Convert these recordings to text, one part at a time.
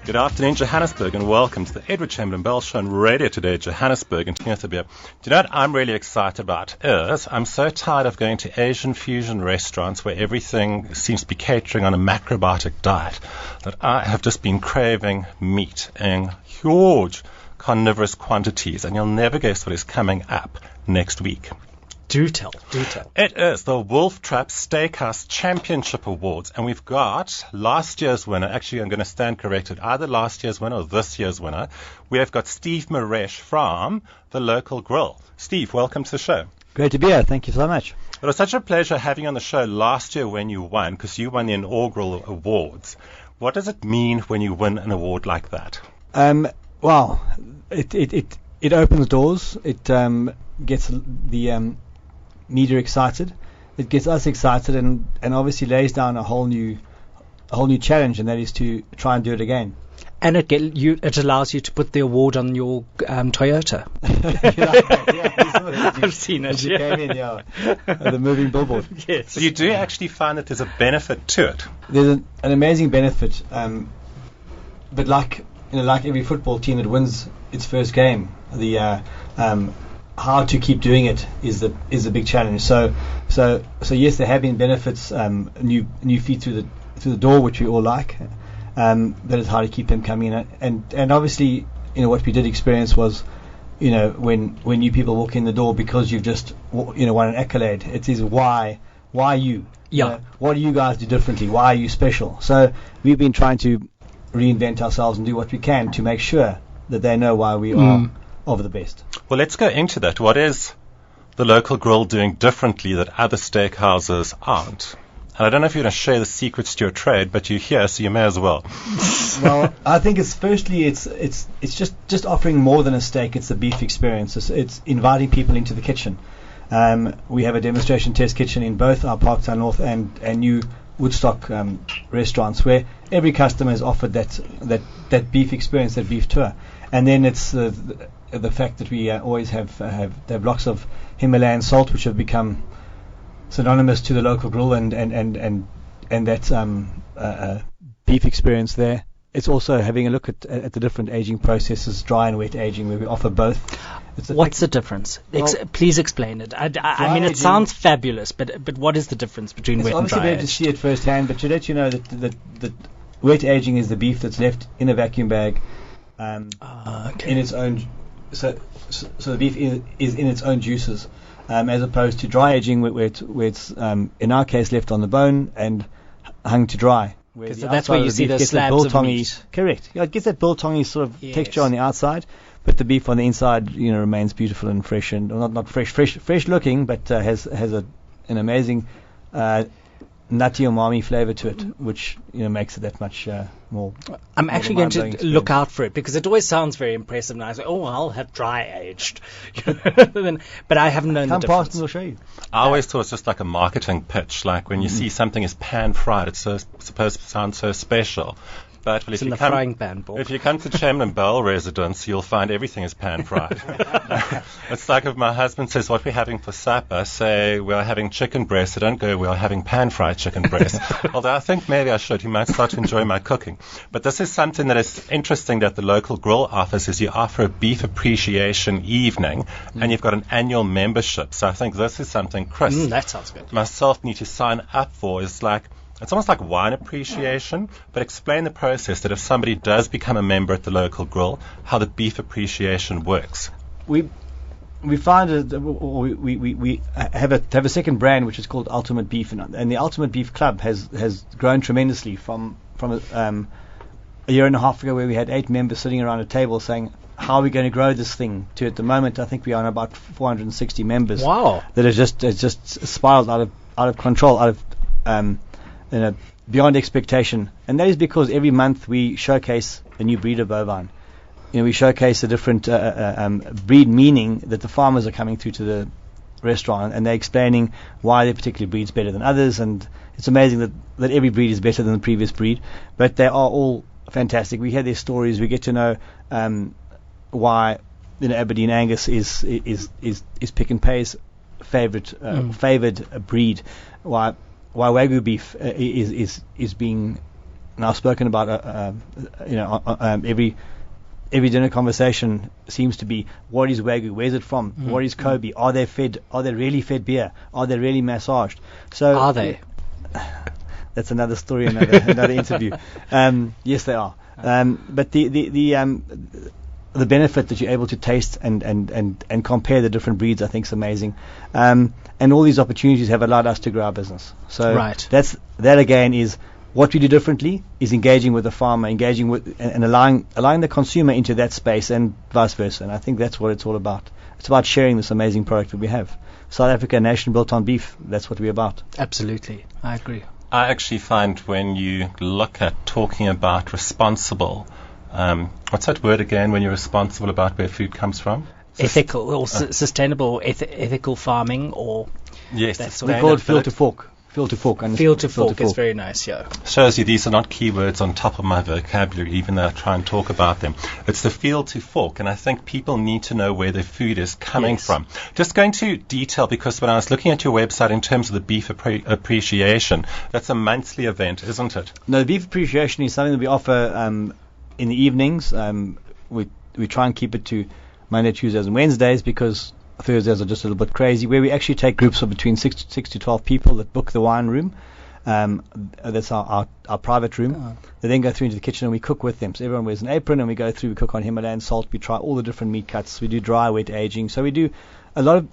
Good afternoon, Johannesburg, and welcome to the Edward Chamberlain Bell Show on Radio Today, Johannesburg. And do you know what I'm really excited about is I'm so tired of going to Asian fusion restaurants where everything seems to be catering on a macrobiotic diet that I have just been craving meat in huge carnivorous quantities, and you'll never guess what is coming up next week. Do tell. It is the Wolf Trap Steakhouse Championship Awards, and we've got last year's winner. Actually, I'm going to stand corrected. Either last year's winner or this year's winner. We have got Steve Maresch from the local grill. Steve, welcome to the show. Great to be here. Thank you so much. It was such a pleasure having you on the show last year when you won, because you won the inaugural awards. What does it mean when you win an award like that? Well, it opens doors. It gets the media excited. It gets us excited, and obviously lays down a whole new challenge, and that is to try and do it again. And it allows you to put the award on your Toyota. I've seen it. Yeah. Came in, the moving billboard. Yes. So you do actually find that there's a benefit to it. There's an amazing benefit, but like every football team that wins its first game, the how to keep doing it is the big challenge. So yes, there have been benefits, new feet through the door, which we all like. But it's how to keep them coming in. And obviously, what we did experience was, when new people walk in the door because you've just won an accolade. It is why you? Yeah. What do you guys do differently? Why are you special? So we've been trying to reinvent ourselves and do what we can to make sure that they know why we are of the best. Well, let's go into that. What is the local grill doing differently that other steakhouses aren't? And I don't know if you're going to share the secrets to your trade, but you're here, so you may as well. Well, I think it's just offering more than a steak. It's the beef experience. It's inviting people into the kitchen. We have a demonstration test kitchen in both our Parktown North and New Woodstock restaurants, where every customer is offered that beef experience, that beef tour. And then it's the fact that we always have blocks of Himalayan salt, which have become synonymous to the local grill, and that beef experience there. It's also having a look at the different aging processes, dry and wet aging, where we offer both. What's the difference? Please explain it. I mean, it sounds fabulous, but what is the difference between wet and dry? It's obviously better to see it firsthand, but to let you know that wet aging is the beef that's left in a vacuum bag, in its own. So the beef is in its own juices, as opposed to dry aging, where it's in our case left on the bone and hung to dry. So that's where you see the slabs of meat. Correct. Yeah, it gets that biltongy sort of texture on the outside, but the beef on the inside, remains beautiful and fresh, and not fresh looking, but has an amazing nutty umami flavor to it, which makes it that much more. I'm actually going to look out for it, because it always sounds very impressive. And I say, I'll have dry aged, but I haven't known the difference. Come past and we'll show you. I always thought it's just like a marketing pitch, like when you see something is pan fried, it's supposed to sound so special. But if you come to Chamberlain Bell residence, you'll find everything is pan fried. It's like if my husband says, what we're having for supper, I say, we're having chicken breast. I don't go, we're having pan fried chicken breast. Although I think maybe I should. He might start to enjoy my cooking. But this is something that is interesting that the local grill offers, is you offer a beef appreciation evening, and you've got an annual membership. So I think this is something Chris, that sounds good, myself need to sign up for. It's almost like wine appreciation, but explain the process, that if somebody does become a member at the local grill, how the beef appreciation works. We find we have a second brand which is called Ultimate Beef, and the Ultimate Beef Club has grown tremendously from a year and a half ago, where we had 8 members sitting around a table saying, how are we going to grow this thing? To at the moment, I think we are on about 460 members. Wow! That has just spiraled out of control, out of beyond expectation, and that is because every month we showcase a new breed of bovine. We showcase a different breed, meaning that the farmers are coming through to the restaurant and they're explaining why their particular breed's better than others, and it's amazing that every breed is better than the previous breed, but they are all fantastic. We hear their stories, we get to know why Aberdeen Angus is Pick and Pay's favoured breed, why Wagyu beef is being now spoken about, every dinner conversation seems to be, what is Wagyu? Where's it from? What is Kobe? Are they fed? Are they really fed beer? Are they really massaged? So are they? That's another story, another interview. Yes, they are. But the benefit that you're able to taste and compare the different breeds, I think, is amazing. And all these opportunities have allowed us to grow our business. So that again is what we do differently, is engaging with the farmer, engaging with and allowing the consumer into that space, and vice versa. And I think that's what it's all about. It's about sharing this amazing product that we have. South Africa, a nation built on beef. That's what we're about. Absolutely, I agree. I actually find when you look at talking about responsible, what's that word again when you're responsible about where food comes from? Ethical or sustainable ethical farming, or yes, we call it field to fork. Field to fork. Field to fork is very nice, yeah. Shows you these are not keywords on top of my vocabulary, even though I try and talk about them. It's the field to fork, and I think people need to know where their food is coming from. Just going to detail, because when I was looking at your website in terms of the beef appreciation, that's a monthly event, isn't it? No, the beef appreciation is something that we offer in the evenings. We try and keep it to Monday, Tuesdays, and Wednesdays, because Thursdays are just a little bit crazy, where we actually take groups of between 6 to 12 people that book the wine room. That's our private room. They then go through into the kitchen and we cook with them. So everyone wears an apron and we go through, we cook on Himalayan salt, we try all the different meat cuts, we do dry, wet aging. So we do a lot of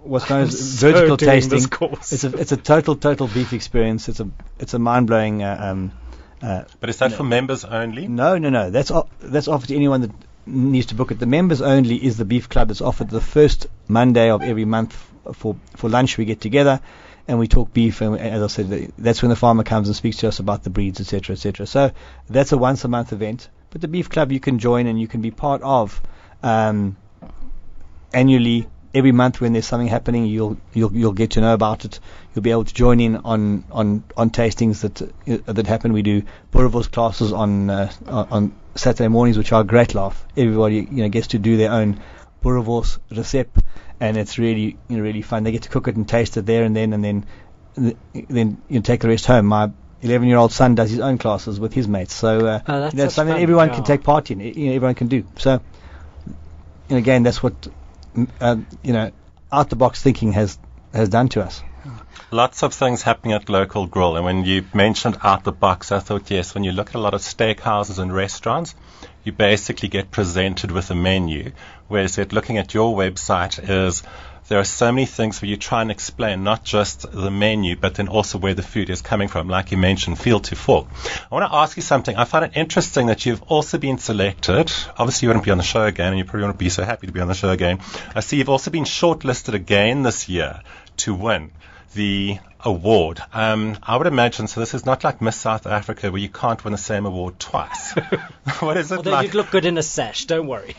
what's known as vertical tasting. It's a total beef experience. It's a mind-blowing but is that for members only? No. That's offered to anyone that needs to book it. The members only is the beef club that's offered the first Monday of every month. For lunch we get together and we talk beef, and as I said, that's when the farmer comes and speaks to us about the breeds, etc., etc. So that's a once a month event. But the beef club you can join and you can be part of annually. Every month when there's something happening, you'll get to know about it. You'll be able to join in on tastings that happen. We do boerewors classes on Saturday mornings, which are a great laugh. Everybody gets to do their own boerewors recipe, and it's really really fun. They get to cook it and taste it there and then you take the rest home. My 11-year-old son does his own classes with his mates, so that's something that everyone can take part in. Everyone can do. So again, that's what out the box thinking has done to us. Lots of things happening at Local Grill, and when you mentioned out the box, I thought, yes, when you look at a lot of steakhouses and restaurants, you basically get presented with a menu, whereas looking at your website is there are so many things where you try and explain not just the menu, but then also where the food is coming from, like you mentioned, field to fork. I want to ask you something. I find it interesting that you've also been selected. Obviously, you wouldn't be on the show again, and you probably wouldn't be so happy to be on the show again. I see you've also been shortlisted again this year to win the award. I would imagine, so this is not like Miss South Africa where you can't win the same award twice. What is it Although like? You'd look good in a sash, don't worry.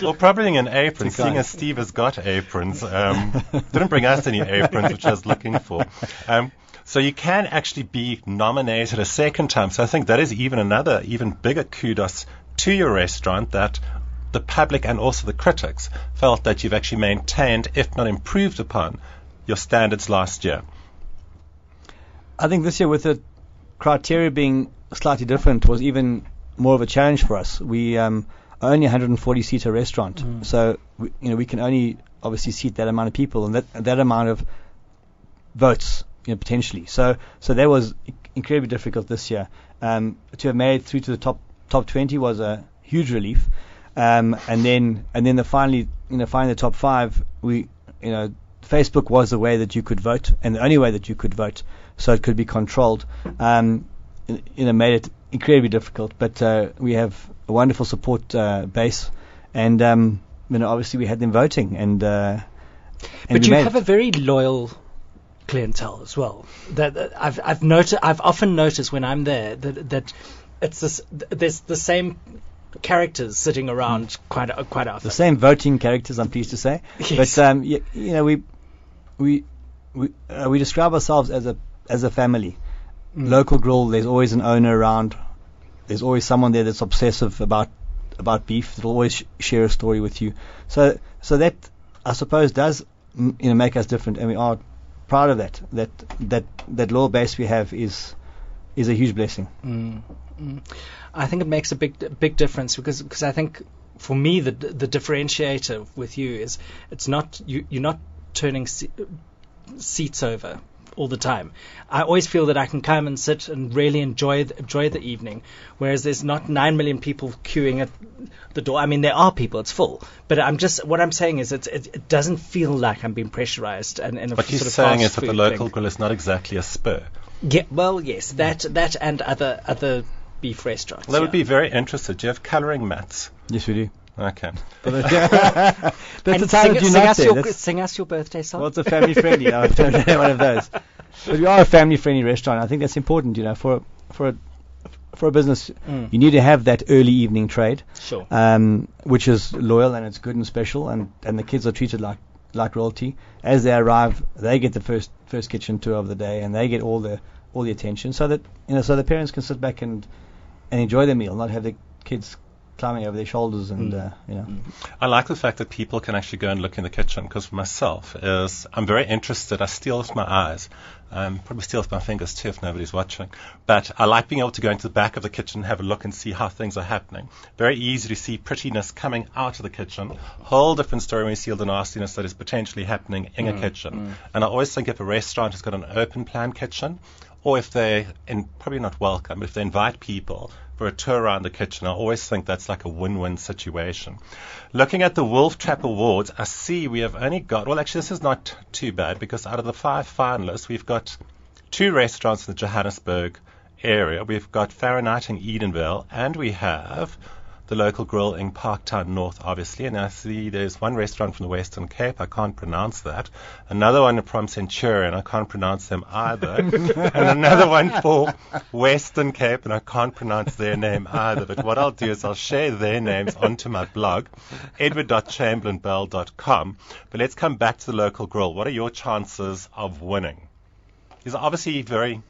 Well, probably in an apron, seeing as Steve has got aprons. Didn't bring us any aprons, which I was looking for. So you can actually be nominated a second time. So I think that is even bigger kudos to your restaurant, that the public and also the critics felt that you've actually maintained, if not improved upon, your standards last year. I think this year, with the criteria being slightly different, was even more of a challenge for us. We are only a 140-seater restaurant, so we can only obviously seat that amount of people and that amount of votes, potentially. So that was incredibly difficult this year. To have made through to the top 20 was a huge relief, and then finally the top 5. Facebook was the way that you could vote, and the only way that you could vote, so it could be controlled. Made it incredibly difficult, but we have a wonderful support base, and obviously we had them voting, and but you have a very loyal clientele as well. That I've often noticed when I'm there that it's there's the same characters sitting around quite often. The same voting characters, I'm pleased to say. Yes. But we describe ourselves as a family. Local Grill, there's always an owner around. There's always someone there that's obsessive about beef. That'll always share a story with you. So that, I suppose, does make us different, and we are proud of that. That loyal base we have is is a huge blessing. I think it makes a big difference because I think for me the differentiator with you is it's not you're not turning seats over all the time. I always feel that I can come and sit and really enjoy the evening, whereas there's not 9 million people queuing at the door. I mean, there are people, it's full, but what I'm saying is it doesn't feel like I'm being pressurized. And what you're saying is that the local grill is not exactly a spur. Yeah, well, yes, that and other beef restaurants. Well, I would be very interested. Do you have colouring mats? Yes, we do. Okay. That's the time that you not there. Sing us your birthday song. Well, it's a family friendly. I don't know one of those. But we are a family friendly restaurant. I think that's important. For a business, you need to have that early evening trade. Sure. Which is loyal and it's good and special, and the kids are treated like royalty. As they arrive, they get the first kitchen tour of the day, and they get all the attention, so that so the parents can sit back and enjoy their meal, not have the kids climbing over their shoulders and I like the fact that people can actually go and look in the kitchen, because for myself I'm very interested. I steal with my eyes, probably steal with my fingers too if nobody's watching, but I like being able to go into the back of the kitchen and have a look and see how things are happening. Very easy to see prettiness coming out of the kitchen. Whole different story when you see all the nastiness that is potentially happening in a kitchen. And I always think if a restaurant has got an open plan kitchen, or if they, and probably not welcome, but if they invite people for a tour around the kitchen, I always think that's like a win-win situation. Looking at the Wolf Trap Awards, I see we have only got, well, actually this is not too bad, because out of the 5 finalists, we've got 2 restaurants in the Johannesburg area. We've got Fahrenheit in Edenvale, and we have the local grill in Parktown North, obviously. And I see there's one restaurant from the Western Cape. I can't pronounce that. Another one from Centurion. I can't pronounce them either. And another one for Western Cape, and I can't pronounce their name either. But what I'll do is I'll share their names onto my blog, edward.chamberlainbell.com. But let's come back to the local grill. What are your chances of winning? These are obviously very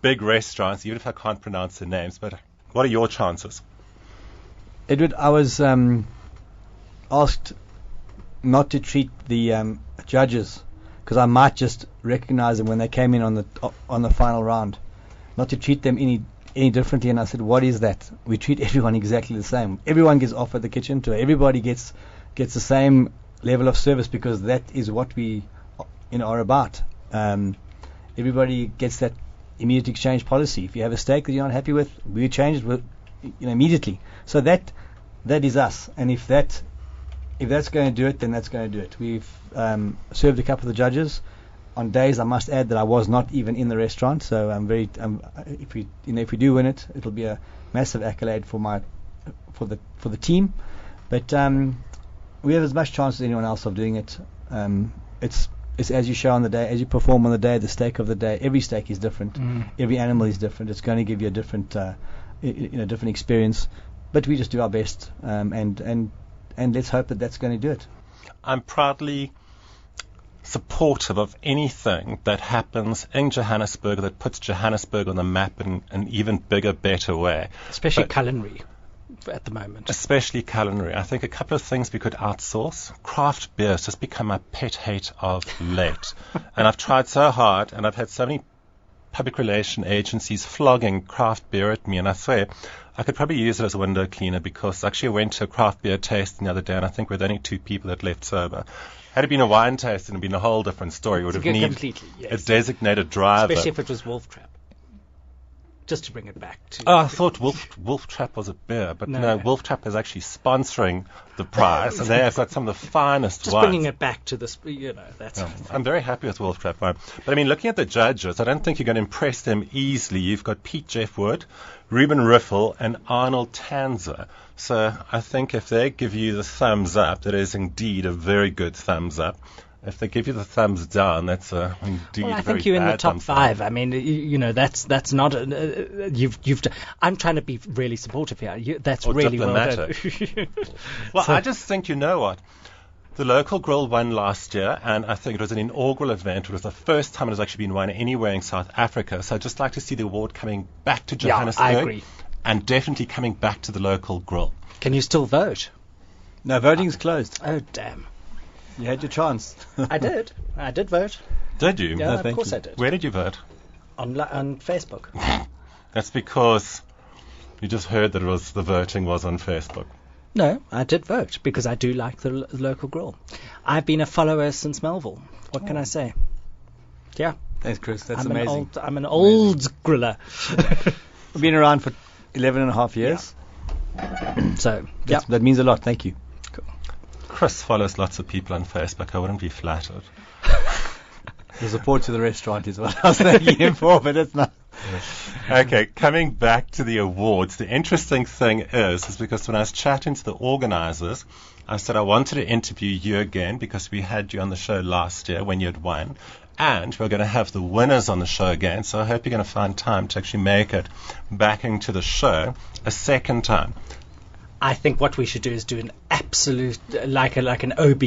big restaurants, even if I can't pronounce their names. But what are your chances? Edward, I was asked not to treat the judges, because I might just recognize them when they came in on the final round, not to treat them any differently. And I said, what is that? We treat everyone exactly the same. Everyone gets offered the kitchen tour. Everybody gets the same level of service, because that is what we are about. Everybody gets that immediate exchange policy. If you have a steak that you're not happy with, we change it immediately. So that is us, and if that's going to do it, then that's going to do it. We've served a couple of the judges on days, I must add, that I was not even in the restaurant. So I'm very if we do win it, it'll be a massive accolade for the team. But we have as much chance as anyone else of doing it. It's as you show on the day, as you perform on the day, the steak of the day. Every steak is different. Every animal is different. It's going to give you a different different experience. But we just do our best, and let's hope that that's going to do it. I'm proudly supportive of anything that happens in Johannesburg that puts Johannesburg on the map in an even bigger, better way. Especially culinary at the moment. Especially culinary. I think a couple of things we could outsource. Craft beer has just become my pet hate of late. And I've tried so hard, and I've had so many public relation agencies flogging craft beer at me, and I swear I could probably use it as a window cleaner, because actually I went to a craft beer tasting the other day, and I think we're the only 2 people that left sober. Had it been a wine tasting, it would have been a whole different story. It would have needed a designated driver. Especially if it was Wolf Trap. Just to bring it back to... Oh, I thought Wolf Trap was a beer, but no, Wolf Trap is actually sponsoring the prize, and they have got some of the finest just wines. Bringing it back to this, that's... I'm very happy with Wolf Trap wine. But I mean, looking at the judges, I don't think you're going to impress them easily. You've got Pete Jeff Wood, Ruben Riffel, and Arnold Tanzer. So I think if they give you the thumbs up, that is indeed a very good thumbs up. If they give you the thumbs down, that's indeed well, I a very think you're in the top 5. down. I mean, that's not. I'm trying to be really supportive here. That's or really diplomatic. well done. Well, I just think, you know what? The local grill won last year, and I think it was an inaugural event. It was the first time it has actually been won anywhere in South Africa. So I'd just like to see the award coming back to Johannesburg. Yeah, I agree. And definitely coming back to the local grill. Can you still vote? No, voting's closed. Oh, damn. You had your chance. I did. I did vote. Did you? Yeah, of course I did. Where did you vote? on Facebook. That's because you just heard that the voting was on Facebook. No, I did vote because I do like the local grill. I've been a follower since Melville. What can I say? Yeah. Thanks, Chris. That's amazing. I'm an old griller. I've been around for 11 and a half years. Yeah. So, yeah. That means a lot. Thank you. Cool. Chris follows lots of people on Facebook. I wouldn't be flattered. The support to the restaurant is what I was thanking him for, but it's not. Okay, coming back to the awards, the interesting thing is because when I was chatting to the organizers, I said I wanted to interview you again because we had you on the show last year when you had won, and we're going to have the winners on the show again, so I hope you're going to find time to actually make it back into the show a second time. I think what we should do is do an absolute, like an OB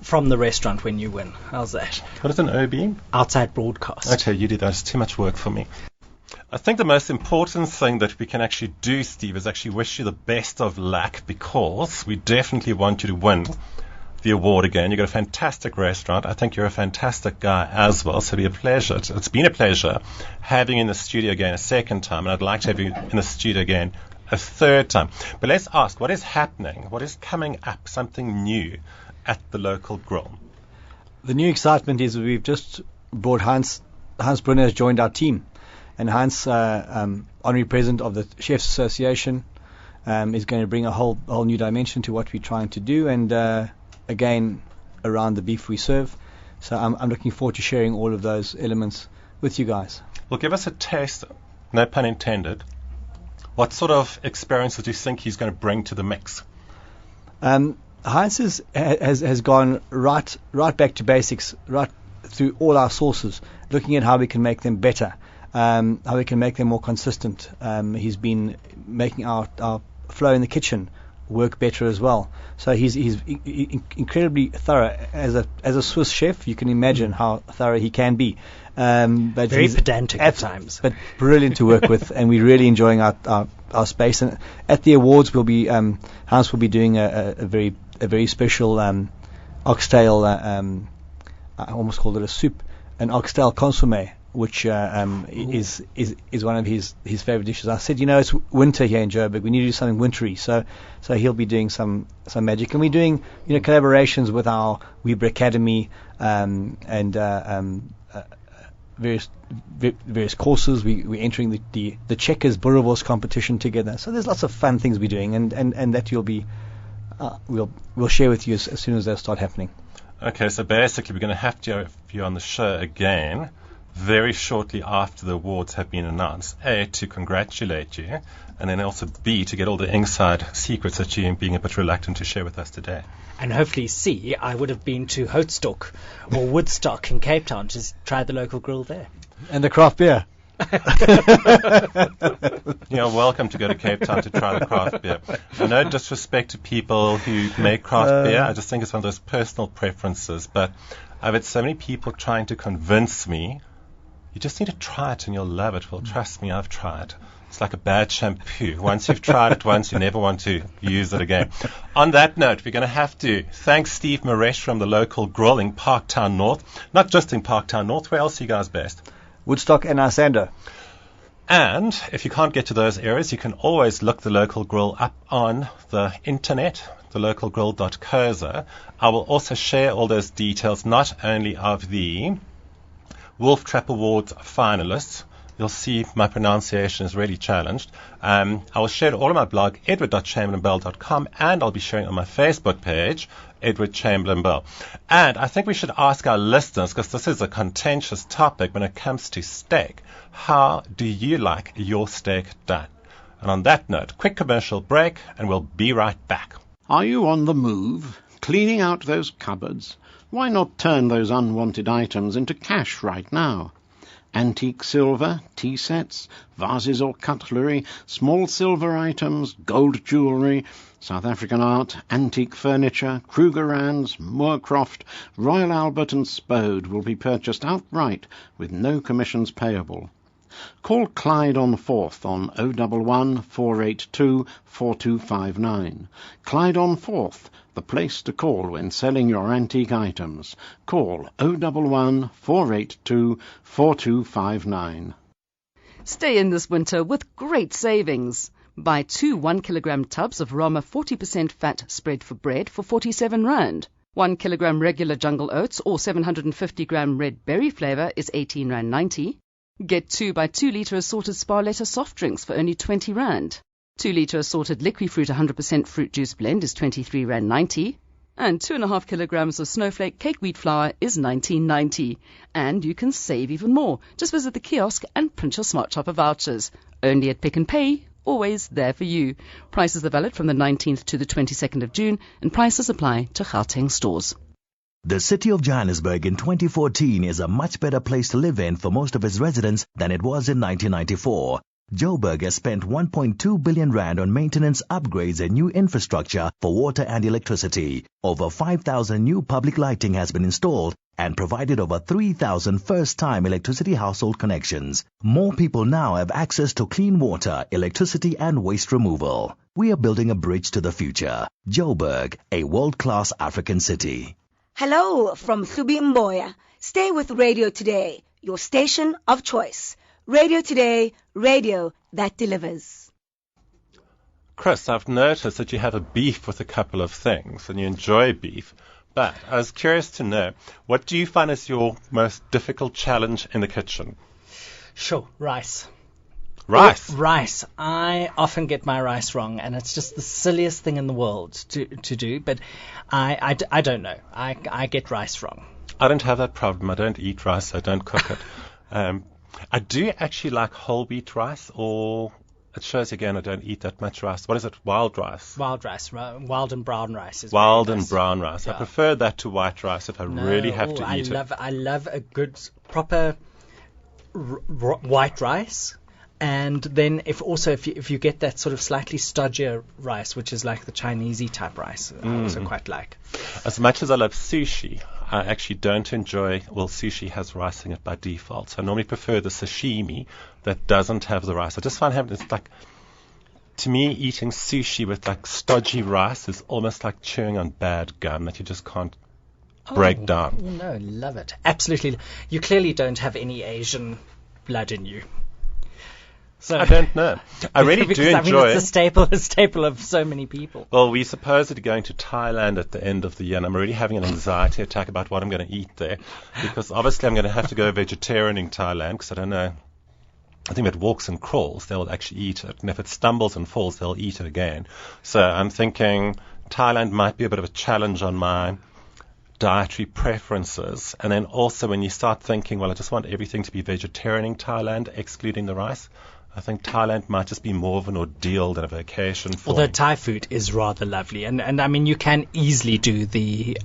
from the restaurant when you win. How's that? What is an OB? Outside broadcast. Okay, you do that. It's too much work for me. I think the most important thing that we can actually do, Steve, is actually wish you the best of luck because we definitely want you to win the award again. You've got a fantastic restaurant. I think you're a fantastic guy as well, so it'll be a pleasure. It's been a pleasure having you in the studio again a second time, and I'd like to have you in the studio again a third time. But let's ask, what is happening? What is coming up? Something new at the local grill? The new excitement is we've just brought Hans Brunner has joined our team, and Hans, honorary president of the Chefs Association, is going to bring a whole new dimension to what we're trying to do, and again around the beef we serve. So I'm looking forward to sharing all of those elements with you guys. Well, give us a taste, no pun intended. What sort of experiences do you think he's going to bring to the mix? Heinz has gone right back to basics, right through all our sources, looking at how we can make them better, how we can make them more consistent. He's been making our flow in the kitchen work better as well. So he's incredibly thorough. As a Swiss chef, you can imagine how thorough he can be. But very pedantic at times, but brilliant to work with, and we're really enjoying our space. And at the awards, we'll be Hans will be doing a very special oxtail. I almost called it a soup, an oxtail consommé, which is one of his favorite dishes. I said, it's winter here in Joburg. We need to do something wintry. So he'll be doing some magic, and we're doing collaborations with our Weber Academy and various courses. We're entering the Checkers Boerewors competition together. So there's lots of fun things we're doing, and that you'll be we'll share with you as soon as they start happening. Okay, so basically we're going to have to have you on the show again very shortly after the awards have been announced. A, to congratulate you, and then also B, to get all the inside secrets that you're being a bit reluctant to share with us today. And hopefully C, I would have been to Houtstock or Woodstock in Cape Town to try the local grill there. And the craft beer. You're welcome to go to Cape Town to try the craft beer. No disrespect to people who make craft beer. I just think it's one of those personal preferences. But I've had so many people trying to convince me, you just need to try it and you'll love it. Well, trust me, I've tried. It's like a bad shampoo. Once you've tried it once, you never want to use it again. On that note, we're going to have to thank Steve Maresch from the local grill in Parktown North. Not just in Parktown North. Where else are you guys based? Woodstock and Isando. And if you can't get to those areas, you can always look the local grill up on the internet, thelocalgrill.co.za. I will also share all those details, not only of the Wolf Trap Awards finalists. You'll see my pronunciation is really challenged. I will share it all on my blog, edward.chamberlainbell.com, and I'll be sharing it on my Facebook page, Edward Chamberlain Bell. And I think we should ask our listeners, because this is a contentious topic when it comes to steak, how do you like your steak done? And on that note, quick commercial break, and we'll be right back. Are you on the move, cleaning out those cupboards? Why not turn those unwanted items into cash right now? Antique silver, tea sets, vases or cutlery, small silver items, gold jewellery, South African art, antique furniture, Krugerrands, Moorcroft, Royal Albert and Spode will be purchased outright with no commissions payable. Call Clyde on Forth on 011 482 4259. Clyde on Forth, the place to call when selling your antique items. Call 011 482 4259. Stay in this winter with great savings. Buy 2 1-kilogram tubs of Rama 40% fat spread for bread for 47 Rand. 1 kilogram regular jungle oats or 750 gram red berry flavor is 18 Rand 90. Get 2 by 2 litre assorted Sparletta soft drinks for only 20 Rand. 2 litre assorted liquid fruit 100% fruit juice blend is 23 Rand 90. And 2.5 kilograms of snowflake cake wheat flour is 19.90. And you can save even more. Just visit the kiosk and print your Smart Shopper vouchers. Only at Pick n Pay, always there for you. Prices are valid from the 19th to the 22nd of June, and prices apply to Gauteng stores. The city of Johannesburg in 2014 is a much better place to live in for most of its residents than it was in 1994. Joburg has spent 1.2 billion rand on maintenance, upgrades and new infrastructure for water and electricity. Over 5,000 new public lighting has been installed and provided over 3,000 first-time electricity household connections. More people now have access to clean water, electricity and waste removal. We are building a bridge to the future. Joburg, a world-class African city. Hello from Subi Mboya. Stay with Radio Today, your station of choice. Radio Today, radio that delivers. Chris, I've noticed that you have a beef with a couple of things, and you enjoy beef. But I was curious to know, what do you find is your most difficult challenge in the kitchen? Sure, rice. Rice? Rice. I often get my rice wrong, and it's just the silliest thing in the world to do, but I don't know. I get rice wrong. I don't have that problem. I don't eat rice. I don't cook it. I do actually like whole wheat rice, or it shows again I don't eat that much rice. What is it? Wild rice? Wild rice. Wild and brown rice. Wild and brown rice. Yeah. I prefer that to white rice if I really have to eat it. I love a good, proper white rice. And then if you get that sort of slightly stodgier rice, which is like the Chinesey type rice, I also quite like. As much as I love sushi, I actually don't enjoy, sushi has rice in it by default. So I normally prefer the sashimi that doesn't have the rice. I just find it's like, to me, eating sushi with like stodgy rice is almost like chewing on bad gum that you just can't break down. No, love it. Absolutely. You clearly don't have any Asian blood in you. So I don't know. I really do enjoy it's a staple of so many people. Well, we're supposedly going to Thailand at the end of the year, and I'm already having an anxiety attack about what I'm going to eat there, because obviously I'm going to have to go vegetarian in Thailand, because I don't know. I think if it walks and crawls, they'll actually eat it, and if it stumbles and falls, they'll eat it again. So I'm thinking Thailand might be a bit of a challenge on my dietary preferences. And then also when you start thinking, I just want everything to be vegetarian in Thailand, excluding the rice, I think Thailand might just be more of an ordeal than a vacation for Although Thai food is rather lovely. And I mean, you can easily do the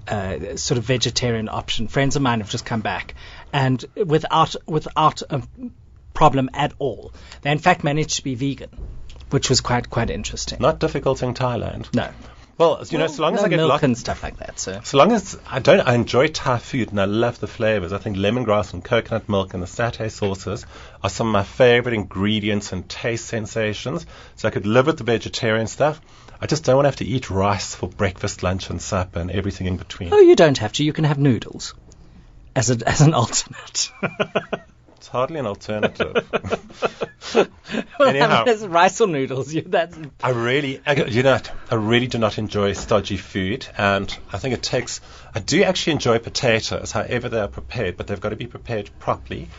sort of vegetarian option. Friends of mine have just come back, and without a problem at all. They, in fact, managed to be vegan, which was quite interesting. Not difficult in Thailand. No. Well, so long as I get milk and stuff like that. So long as I enjoy Thai food and I love the flavors. I think lemongrass and coconut milk and the satay sauces are some of my favorite ingredients and taste sensations. So I could live with the vegetarian stuff. I just don't want to have to eat rice for breakfast, lunch and supper and everything in between. Oh, you don't have to. You can have noodles as an alternate. It's hardly an alternative. Well, anyhow, there's rice or noodles. I really do not enjoy stodgy food, and I think I do actually enjoy potatoes, however they are prepared, but they've got to be prepared properly,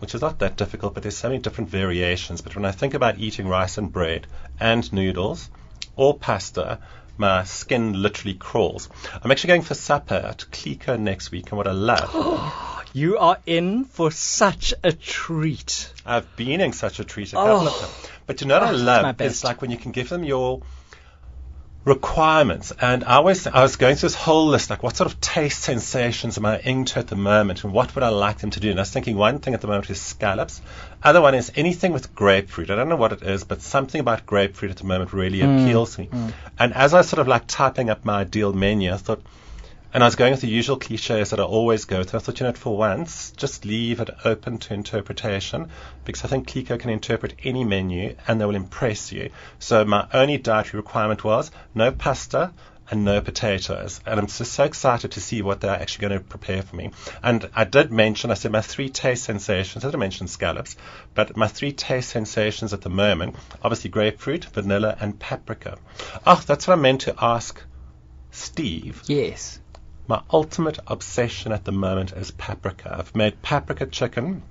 which is not that difficult, but there's so many different variations. But when I think about eating rice and bread and noodles or pasta, my skin literally crawls. I'm actually going for supper at Kliko next week, and what I love... You are in for such a treat. I've been in such a treat a couple of times. But you know what I love? It's like when you can give them your requirements. And I was going through this whole list, like what sort of taste sensations am I into at the moment, and what would I like them to do? And I was thinking one thing at the moment is scallops. Other one is anything with grapefruit. I don't know what it is, but something about grapefruit at the moment really appeals to me. And as I was sort of like typing up my ideal menu, I thought, And I was going with the usual cliches that I always go with. And I thought, for once, just leave it open to interpretation, because I think Clico can interpret any menu and they will impress you. So my only dietary requirement was no pasta and no potatoes. And I'm just so excited to see what they're actually going to prepare for me. And I did mention, I said my 3 taste sensations. I didn't mention scallops, but my 3 taste sensations at the moment, obviously grapefruit, vanilla, and paprika. Oh, that's what I meant to ask Steve. Yes. My ultimate obsession at the moment is paprika. I've made paprika chicken,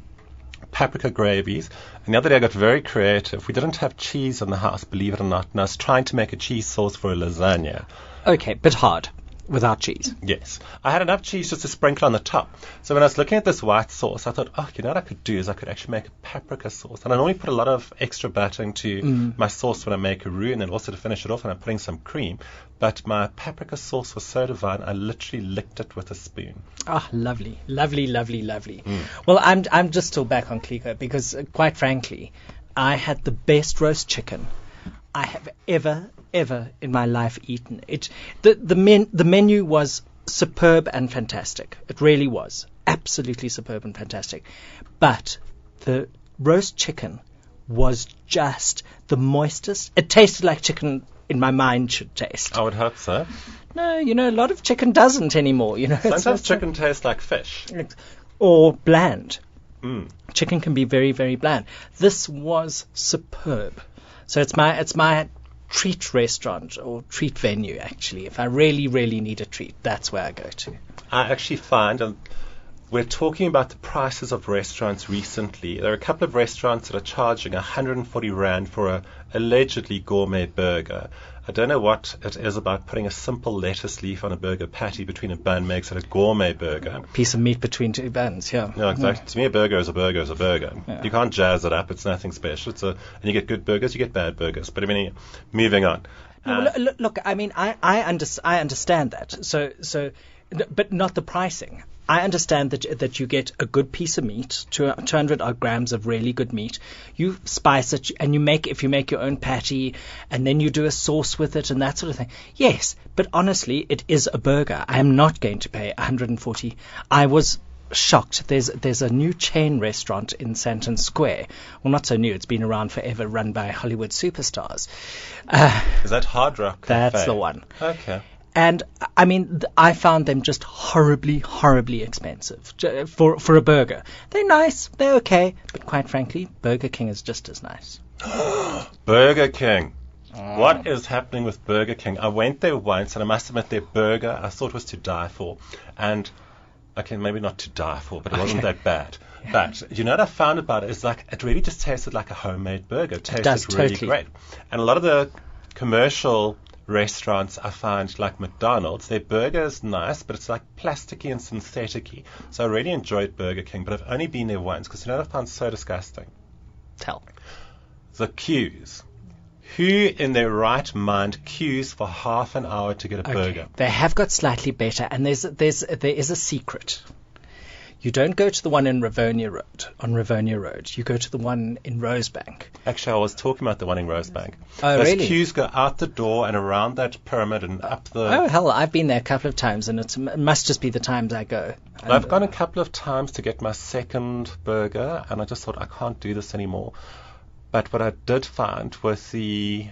paprika gravies, and the other day I got very creative. We didn't have cheese in the house, believe it or not, and I was trying to make a cheese sauce for a lasagna. Okay, but hard, without cheese. Yes. I had enough cheese just to sprinkle on the top. So when I was looking at this white sauce, I thought, what I could do is I could actually make a paprika sauce. And I normally put a lot of extra butter into my sauce when I make a roux, and then also to finish it off, and I'm putting some cream. But my paprika sauce was so divine, I literally licked it with a spoon. Ah, lovely, lovely, lovely, lovely. Well, I'm just still back on Clico because, quite frankly, I had the best roast chicken I have ever in my life eaten. The menu was superb and fantastic. It really was absolutely superb and fantastic. But the roast chicken was just the moistest. It tasted like chicken in my mind should taste. I would hope so. No, a lot of chicken doesn't anymore. Sometimes chicken tastes like fish. Or bland. Chicken can be very, very bland. This was superb. So it's my treat restaurant or treat venue, actually. If I really, really need a treat, that's where I go to. I actually find, and we're talking about the prices of restaurants recently. There are a couple of restaurants that are charging 140 Rand for a allegedly gourmet burger. I don't know what it is about putting a simple lettuce leaf on a burger patty between a bun makes it a gourmet burger. Piece of meat between 2 buns, yeah. No, exactly. To me, a burger is a burger is a burger. Yeah. You can't jazz it up. It's nothing special. And you get good burgers, you get bad burgers. But moving on. Look, I understand that. So, but not the pricing. I understand that you get a good piece of meat, 200 odd grams of really good meat. You spice it, and if you make your own patty, and then you do a sauce with it and that sort of thing. Yes, but honestly, it is a burger. I am not going to pay 140. I was shocked. There's a new chain restaurant in Sandton Square. Well, not so new. It's been around forever, run by Hollywood superstars. Is that Hard Rock Cafe? That's the one. Okay. And I found them just horribly, horribly expensive for a burger. They're nice, they're okay, but quite frankly, Burger King is just as nice. Burger King. What is happening with Burger King? I went there once, and I must admit their burger I thought was to die for. And, okay, maybe not to die for, but it wasn't that bad. Yeah. But what I found about it is it really just tasted like a homemade burger. It tasted really great. And a lot of the commercial restaurants I find, like McDonald's, their burger is nice, but it's like plasticky and synthetic-y. So I really enjoyed Burger King, but I've only been there once because I found so disgusting. Tell. The queues. Who in their right mind queues for half an hour to get a burger? They have got slightly better, and there is a secret. You don't go to the one on Rivonia Road. You go to the one in Rosebank. Actually, I was talking about the one in Rosebank. Oh, Those really? queues go out the door and around that pyramid and up the... Oh, hell, I've been there a couple of times, and it must just be the times I go. I've gone a couple of times to get my second burger, and I just thought, I can't do this anymore. But what I did find with the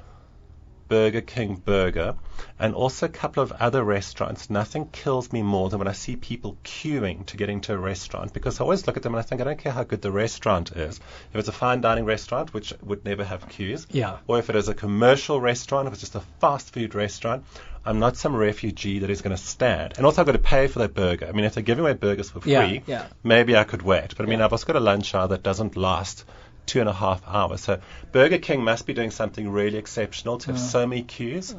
Burger King burger, and also a couple of other restaurants, nothing kills me more than when I see people queuing to get into a restaurant, because I always look at them and I think, I don't care how good the restaurant is. If it's a fine dining restaurant, which would never have queues, or if it is a commercial restaurant, if it's just a fast food restaurant, I'm not some refugee that is going to stand. And also I've got to pay for that burger. If they're giving away burgers for free, maybe I could wait. But I've also got a lunch hour that doesn't last 2.5 hours. So Burger King must be doing something really exceptional to have so many queues.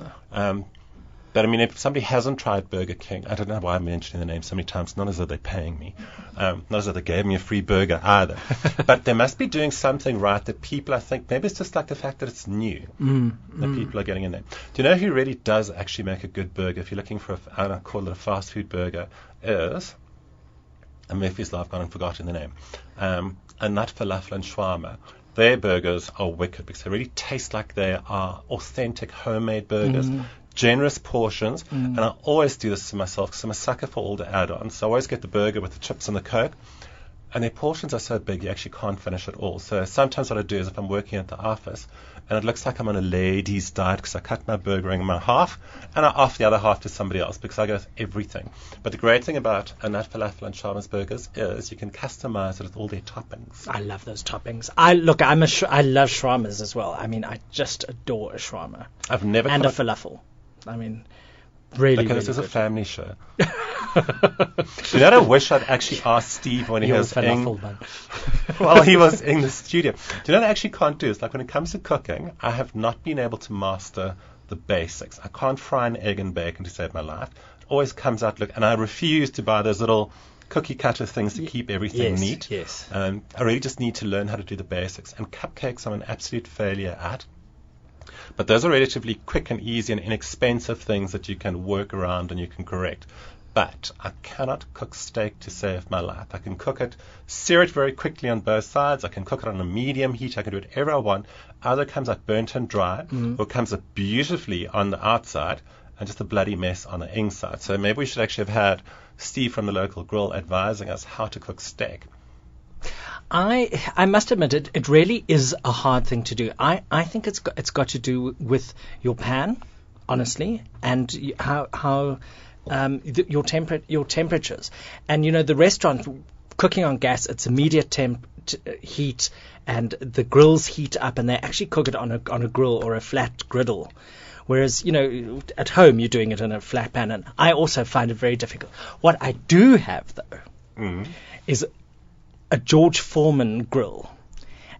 But if somebody hasn't tried Burger King, I don't know why I'm mentioning the name so many times, not as though they're paying me, not as though they gave me a free burger either. But they must be doing something right that people, I think, maybe it's just like the fact that it's new, that people are getting in there. Do you know who really does actually make a good burger, if you're looking for I call it a fast food burger, is, and Murphy's Law, I've gone and forgotten the name, and Nut Falafel and Shawarma. Their burgers are wicked because they really taste like they are authentic homemade burgers. generous portions, and I always do this to myself because I'm a sucker for all the add-ons. So I always get the burger with the chips and the Coke, and their portions are so big you actually can't finish it all. So sometimes what I do is if I'm working at the office and it looks like I'm on a lady's diet because I cut my burger in half and I offer the other half to somebody else because I go with everything. But the great thing about a nut falafel and shawarma's burgers is you can customize it with all their toppings. I love those toppings. I love shawarmas as well. I mean, I just adore a shawarma. I've never and a falafel. I mean, really. Because really this is a good. family show. You know, I wish I'd actually asked Steve when he was while he was in the studio. Do you know what I actually can't do? It's like when it comes to cooking, I have not been able to master the basics. I can't fry an egg and bacon to save my life. It always comes out and I refuse to buy those little cookie cutter things to keep everything neat. Yes. I really just need to learn how to do the basics. And cupcakes I'm an absolute failure at. But those are relatively quick and easy and inexpensive things that you can work around and you can correct. But I cannot cook steak to save my life. I can cook it, sear it very quickly on both sides. I can cook it on a medium heat. I can do whatever I want. Either it comes out burnt and dry, or it comes out beautifully on the outside and just a bloody mess on the inside. So maybe we should actually have had Steve from the local grill advising us how to cook steak. I must admit it really is a hard thing to do. I think it's got to do with your pan, honestly, and how your temperatures. And you know, the restaurant cooking on gas, it's immediate heat, and the grills heat up, and they actually cook it on a grill or a flat griddle. Whereas, you know, at home you're doing it in a flat pan, and I also find it very difficult. What I do have though is a George Foreman grill,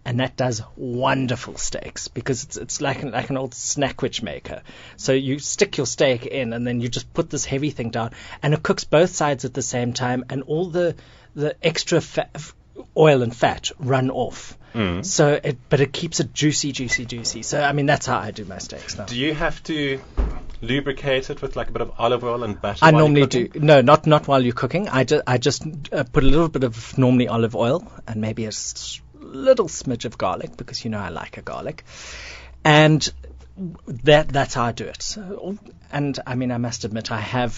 and that does wonderful steaks because it's like an old snack-wich maker. So you stick your steak in, and then you just put this heavy thing down, and it cooks both sides at the same time, and all the extra oil and fat run off. But it keeps it juicy. So I mean, that's how I do my steaks now. Do you have to lubricate it with like a bit of olive oil and butter? I normally do. No, not while you're cooking. I just put a little bit of normally olive oil and maybe a little smidge of garlic because, you know, I like a garlic. And that's how I do it. So, and I mean, I must admit, I hope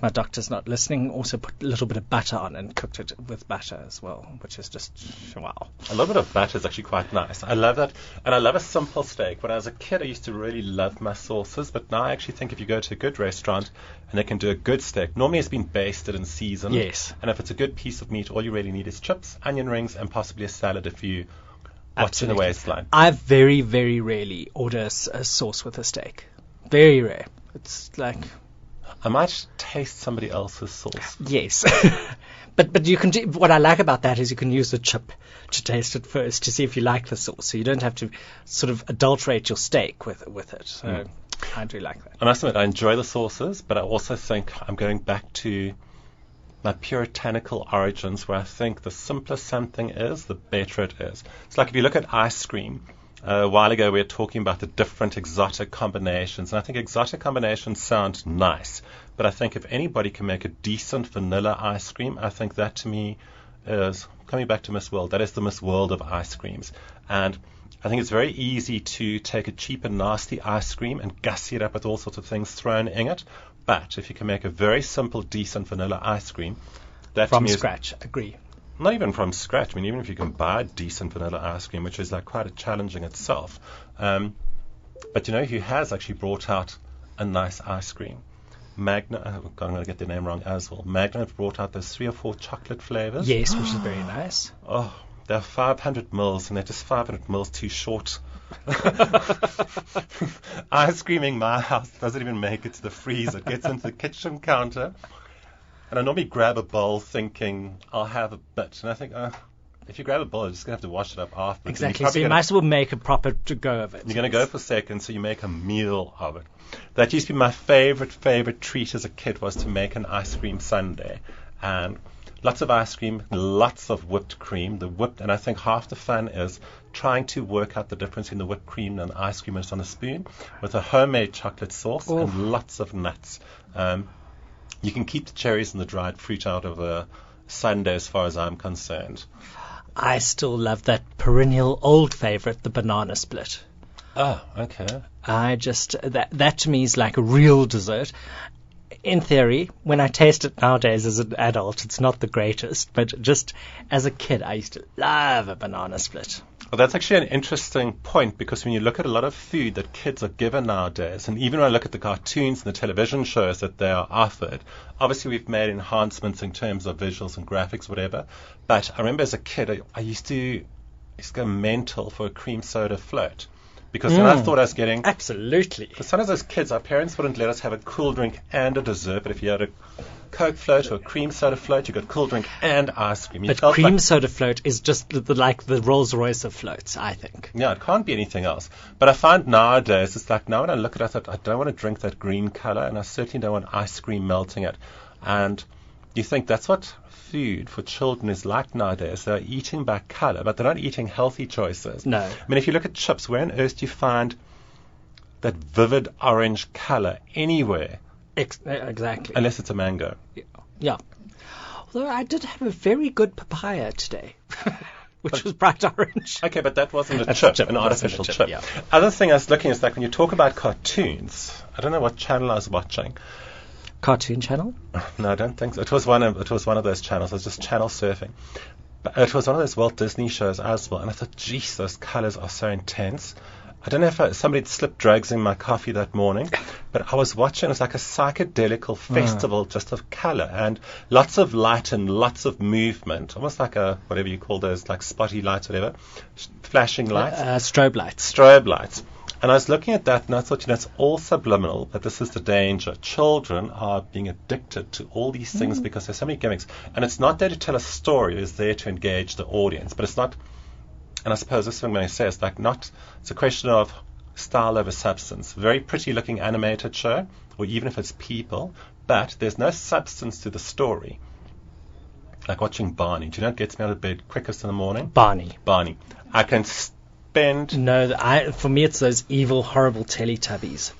my doctor's not listening, also put a little bit of butter on and cooked it with butter as well, which is just, wow. A little bit of butter is actually quite nice. I love that. And I love a simple steak. When I was a kid, I used to really love my sauces, but now I actually think if you go to a good restaurant and they can do a good steak, normally it's been basted and seasoned. Yes. And if it's a good piece of meat, all you really need is chips, onion rings, and possibly a salad if you watch in the waistline. I very, very rarely order a sauce with a steak. Very rare. It's like... I might taste somebody else's sauce. Yes. But you can do, what I like about that is you can use the chip to taste it first to see if you like the sauce. So you don't have to sort of adulterate your steak with it. So I do like that. I must admit, I enjoy the sauces, but I also think I'm going back to my puritanical origins where I think the simpler something is, the better it is. It's like if you look at ice cream. A while ago we were talking about the different exotic combinations, and I think exotic combinations sound nice, but I think if anybody can make a decent vanilla ice cream, I think that to me is, coming back to Miss World, that is the Miss World of ice creams. And I think it's very easy to take a cheap and nasty ice cream and gussy it up with all sorts of things thrown in it, but if you can make a very simple, decent vanilla ice cream, that from to me scratch, agree. Not even from scratch. I mean, even if you can buy decent vanilla ice cream, which is like quite a challenge in itself. But you know who has actually brought out a nice ice cream? Magna. I'm going to get the name wrong as well. Magna have brought out those 3 or 4 chocolate flavors. Yes, which is very nice. Oh, they're 500 mils, and they're just 500 mils too short. Ice cream in my house doesn't even make it to the freezer. It gets into the kitchen counter. And I normally grab a bowl thinking I'll have a bit. And I think, if you grab a bowl, you're just going to have to wash it up afterwards. Exactly. So you might as well make a proper go of it. You're going to go for seconds, so you make a meal of it. That used to be my favorite treat as a kid, was to make an ice cream sundae. And lots of ice cream, lots of whipped cream. And I think half the fun is trying to work out the difference in the whipped cream and ice cream when it's on a spoon, with a homemade chocolate sauce and lots of nuts. You can keep the cherries and the dried fruit out of a sundae as far as I'm concerned. I still love that perennial old favorite, the banana split. Oh, okay. That to me is like a real dessert. In theory, when I taste it nowadays as an adult, it's not the greatest, but just as a kid, I used to love a banana split. Well, that's actually an interesting point, because when you look at a lot of food that kids are given nowadays, and even when I look at the cartoons and the television shows that they are offered, obviously we've made enhancements in terms of visuals and graphics, whatever. But I remember as a kid, I used to go mental for a cream soda float. Because then I thought I was getting... Absolutely. For some of those kids, our parents wouldn't let us have a cool drink and a dessert, but if you had a Coke float or a cream soda float, you got cool drink and ice cream. But cream soda float is just like the Rolls Royce of floats, I think. Yeah, it can't be anything else. But I find nowadays, it's like now when I look at it, I don't want to drink that green color, and I certainly don't want ice cream melting it. And you think that's what food for children is like nowadays. They're eating by color, but they're not eating healthy choices. No. I mean, if you look at chips, where on earth do you find that vivid orange color anywhere? Exactly. Unless it's a mango. Yeah. Although I did have a very good papaya today, which was bright orange. Okay, but that wasn't a chip, an artificial chip. Yeah. Other thing I was looking is like when you talk about cartoons, I don't know what channel I was watching. Cartoon Channel? No, I don't think so. It was one of those channels. I was just channel surfing. But it was one of those Walt Disney shows as well. And I thought, geez, those colors are so intense. I don't know if somebody had slipped drugs in my coffee that morning, but I was watching. It was like a psychedelical festival just of color and lots of light and lots of movement, almost like a whatever you call those, like spotty lights, whatever, flashing lights, strobe lights. Strobe lights. And I was looking at that and I thought, it's all subliminal, but this is the danger. Children are being addicted to all these things because there's so many gimmicks. And it's not there to tell a story, it's there to engage the audience. But it's not, and I suppose this is what I'm going to say, it's a question of style over substance. Very pretty looking animated show, or even if it's people, but there's no substance to the story. Like watching Barney. Do you know what gets me out of bed quickest in the morning? Barney. I can No, for me it's those evil, horrible Teletubbies.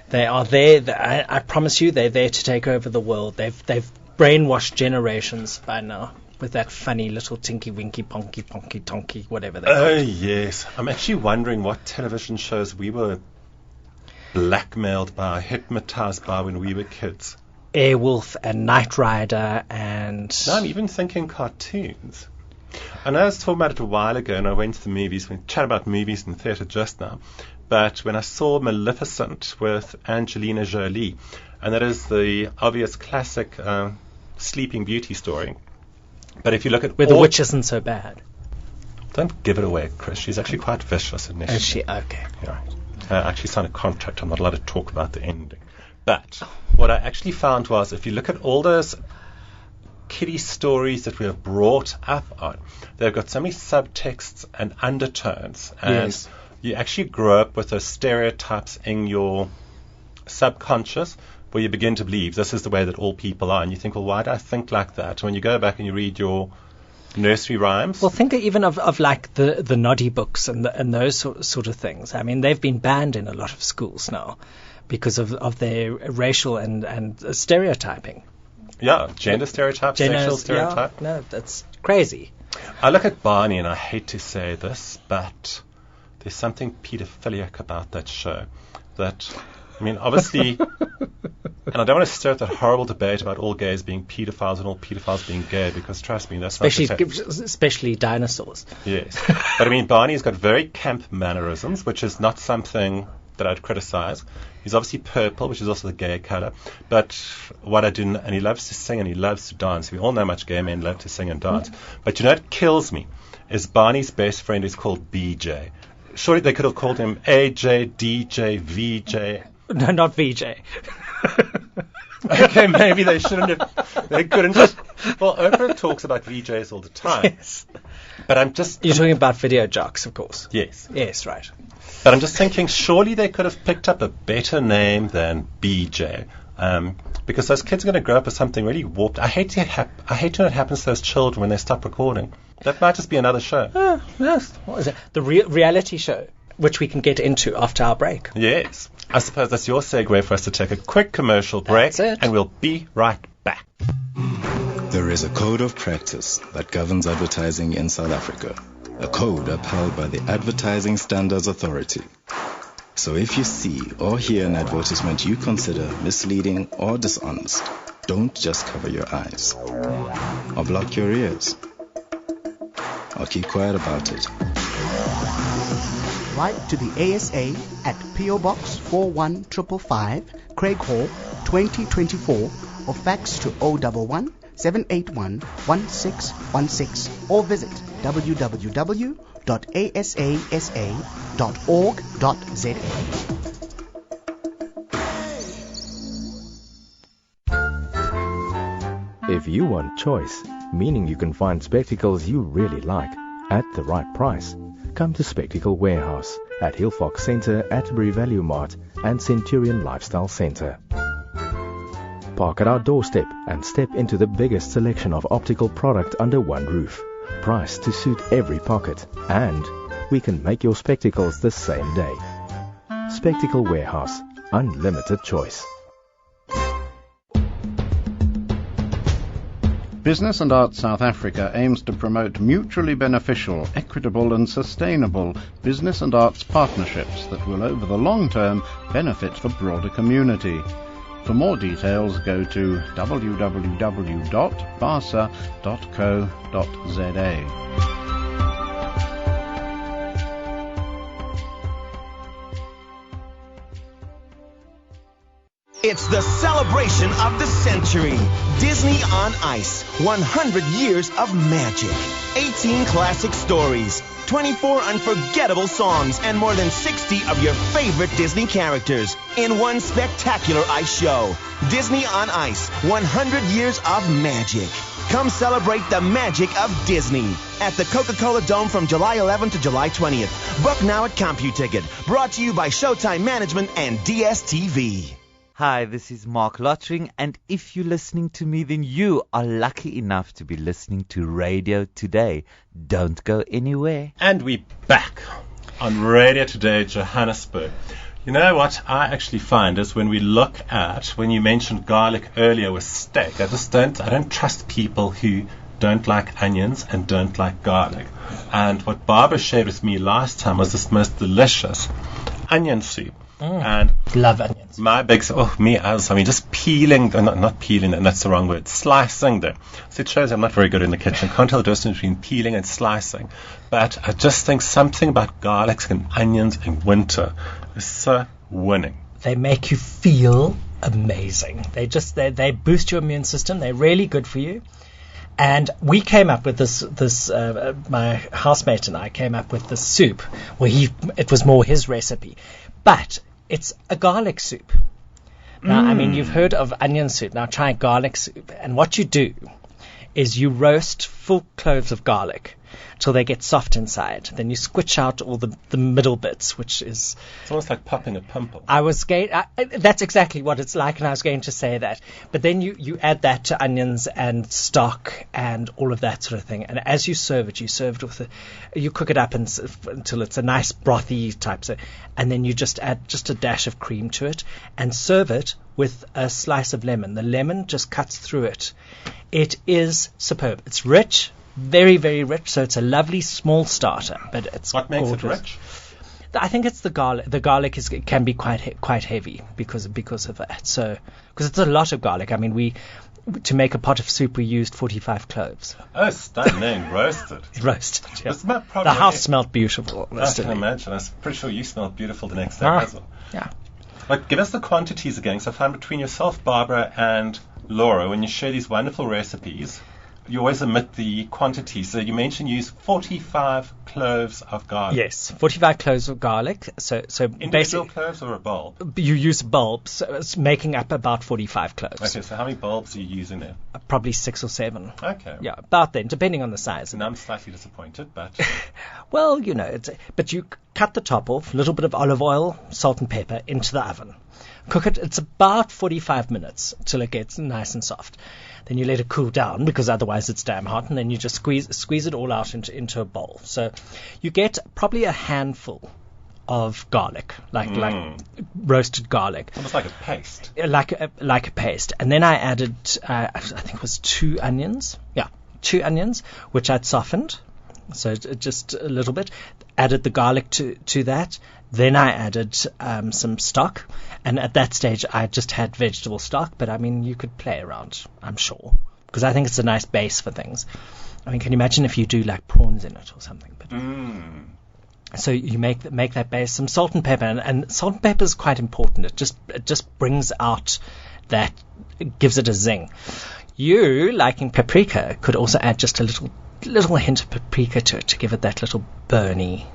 They are there. I promise you, they're there to take over the world. They've brainwashed generations by now with that funny little tinky winky ponky ponky tonky whatever they Oh yes, I'm actually wondering what television shows we were blackmailed by, hypnotized by when we were kids. Airwolf and Knight Rider and... No, I'm even thinking cartoons. I know I was talking about it a while ago, and I went to the movies. We chatted about movies in the theatre just now. But when I saw Maleficent with Angelina Jolie, and that is the obvious classic Sleeping Beauty story. But if you look at where the witch isn't so bad. Don't give it away, Chris. She's actually quite vicious initially. Is she? Okay. Yeah. I actually signed a contract. I'm not allowed to talk about the ending. But what I actually found was, if you look at all those kiddie stories that we have brought up on, they've got so many subtexts and undertones, and you actually grow up with those stereotypes in your subconscious where you begin to believe this is the way that all people are, and you think, well, why do I think like that? When you go back and you read your nursery rhymes, well, think even of like the Noddy books and those sort of things. I mean, they've been banned in a lot of schools now because of their racial and stereotyping. Yeah, gender stereotype, sexual stereotype. Yeah, no, that's crazy. I look at Barney, and I hate to say this, but there's something pedophilic about that show. That, I mean, obviously, and I don't want to stir up that horrible debate about all gays being pedophiles and all pedophiles being gay, because trust me, that's especially dinosaurs. Yes, but I mean, Barney's got very camp mannerisms, which is not something that I'd criticize. He's obviously purple, which is also the gay color. But what I do, and he loves to sing and he loves to dance. We all know how much gay men love to sing and dance. But you know what kills me is Barney's best friend is called BJ. Surely they could have called him AJ, DJ, VJ. No, not VJ. Okay, maybe they shouldn't have. They couldn't. Well, Oprah talks about VJs all the time. Yes. But you're talking about video jocks, of course. Yes. Yes, right. But I'm just thinking, surely they could have picked up a better name than BJ, because those kids are going to grow up with something really warped. I hate when it happens to those children when they stop recording. That might just be another show. Yes. What is it? The reality show, which we can get into after our break. Yes. I suppose that's your segue for us to take a quick commercial break. That's it. And we'll be right back. There is a code of practice that governs advertising in South Africa. A code upheld by the Advertising Standards Authority. So if you see or hear an advertisement you consider misleading or dishonest, don't just cover your eyes or block your ears or keep quiet about it. Write to the ASA at PO Box 41555, Craig Hall, 2024, or fax to 011 781 1616, or visit www.asasa.org.za. If you want choice, meaning you can find spectacles you really like at the right price, come to Spectacle Warehouse at Hillfox Centre, Atterbury Value Mart and Centurion Lifestyle Centre. Park at our doorstep and step into the biggest selection of optical product under one roof, priced to suit every pocket, and we can make your spectacles the same day. Spectacle Warehouse, unlimited choice. Business and Arts South Africa aims to promote mutually beneficial, equitable and sustainable business and arts partnerships that will over the long term benefit the broader community. For more details, go to www.basa.co.za. It's the celebration of the century. Disney on Ice. 100 years of magic. 18 classic stories. 24 unforgettable songs and more than 60 of your favorite Disney characters in one spectacular ice show. Disney on Ice. 100 years of magic. Come celebrate the magic of Disney at the Coca-Cola Dome from July 11th to July 20th. Book now at CompuTicket. Brought to you by Showtime Management and DSTV. Hi, this is Mark Lottering, and if you're listening to me, then you are lucky enough to be listening to Radio Today. Don't go anywhere. And we're back on Radio Today Johannesburg. You know what I actually find is when you mentioned garlic earlier with steak, I don't trust people who don't like onions and don't like garlic. And what Barbara shared with me last time was this most delicious onion soup. And love onions. Just peeling, not peeling, and that's the wrong word, slicing them. So it shows I'm not very good in the kitchen. Can't tell the difference between peeling and slicing. But I just think something about garlics and onions in winter is so winning. They make you feel amazing. They boost your immune system. They're really good for you. And we came up with this my housemate and I came up with this soup where it was more his recipe. But it's a garlic soup. Now, you've heard of onion soup. Now try garlic soup. And what you do is you roast full cloves of garlic till they get soft inside. Then you squitch out all the middle bits, which is... It's almost like popping a pimple. That's exactly what it's like, and I was going to say that. But then you add that to onions and stock and all of that sort of thing. And as you serve it you cook it up until it's a nice brothy type. And then you just add just a dash of cream to it and serve it with a slice of lemon. The lemon just cuts through it. It is superb. It's rich. Very, very rich, so it's a lovely small starter, but it's What makes gorgeous. it rich? I think it's the garlic. The garlic can be quite heavy because of that. So because it's a lot of garlic. To make a pot of soup we used 45 cloves. Oh, stunning! Roasted. Roasted. Yeah. The house smelled beautiful. I can imagine. I'm pretty sure you smelled beautiful the next day as well. Yeah. But give us the quantities again. So I found between yourself, Barbara, and Laura, when you share these wonderful recipes, you always omit the quantities. So you mentioned you use 45 cloves of garlic. Yes, 45 cloves of garlic. So individual cloves or a bulb? You use bulbs, so it's making up about 45 cloves. Okay, so how many bulbs are you using there? Probably 6 or 7. Okay. Yeah, about then, depending on the size. And I'm slightly disappointed, but... Well, but you cut the top off, a little bit of olive oil, salt and pepper into the oven. Cook it. It's about 45 minutes till it gets nice and soft. Then you let it cool down because otherwise it's damn hot, and then you just squeeze it all out into a bowl. So you get probably a handful of garlic, like roasted garlic, almost like a paste. Like a paste. And then I added, I think it was 2 onions. Yeah, 2 onions, which I'd softened. So just a little bit. Added the garlic to that. Then I added some stock. And at that stage, I just had vegetable stock. But, I mean, you could play around, I'm sure. Because I think it's a nice base for things. I mean, can you imagine if you do, like, prawns in it or something? But So you make that base, some salt and pepper. And salt and pepper is quite important. It just brings out that, it gives it a zing. You, liking paprika, could also add just a little hint of paprika to it to give it that little burny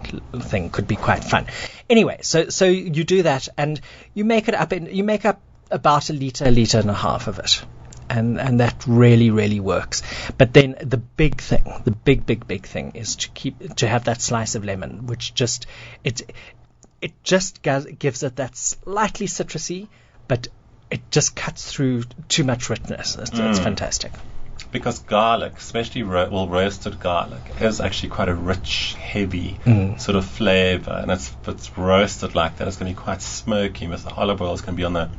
thing. Could be quite fun. Anyway, so you do that and you make it up. You make up about a liter and a half of it, and that really, really works. But then the big thing, the big thing, is to have that slice of lemon, which just gives it that slightly citrusy, but it just cuts through too much richness. It's fantastic. Because garlic, especially roasted garlic, has actually quite a rich, heavy sort of flavor. And if it's roasted like that, it's going to be quite smoky. With the olive oil, it's going to be on the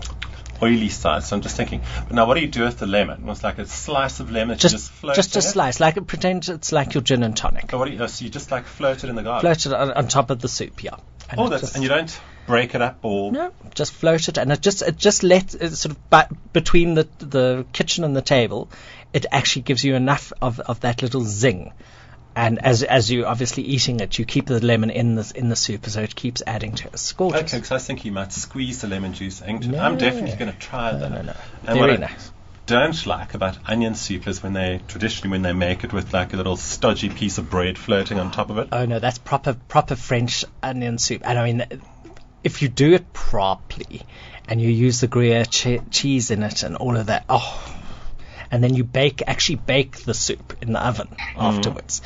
oily side. So I'm just thinking, but now what do you do with the lemon? It's like a slice of lemon that you just float Just a slice, like pretend it's like your gin and tonic. So what do you, so you just like float it in the garlic? Float it on top of the soup, yeah. And you don't break it up or... No, just float it, and it just lets it sort of between the kitchen and the table, it actually gives you enough of that little zing. And as you obviously eating it, you keep the lemon in the soup, so it keeps adding to it. It's gorgeous. Okay, because I was thinking you might squeeze the lemon juice into it. I'm definitely going to try that. No. And very nice. Don't like about onion soup is when they make it with like a little stodgy piece of bread floating on top of it. Oh no, that's proper French onion soup. And I mean, if you do it properly and you use the Gruyere cheese in it and all of that, and then you actually bake the soup in the oven afterwards.